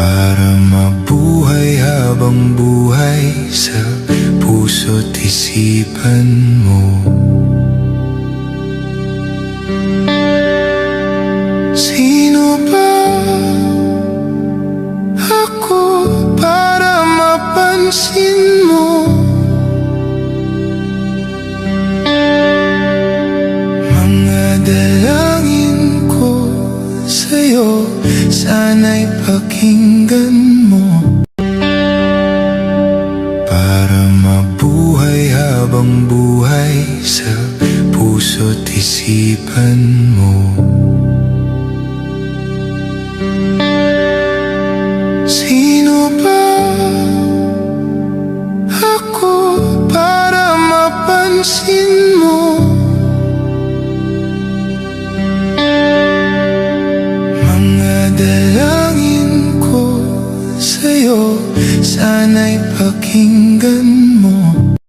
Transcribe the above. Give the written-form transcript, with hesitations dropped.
para mabuhay habang buhay sa puso't isipan mo. Sino ba ako para mapansin mo? Mga dalangin ko sa'yo, sana'y pakinggan mo, para mabuhay habang buhay sa puso't isipan mo. Sino ba ako para mapansin mo? Mga dalangin ko sa'yo, sana'y pakinggan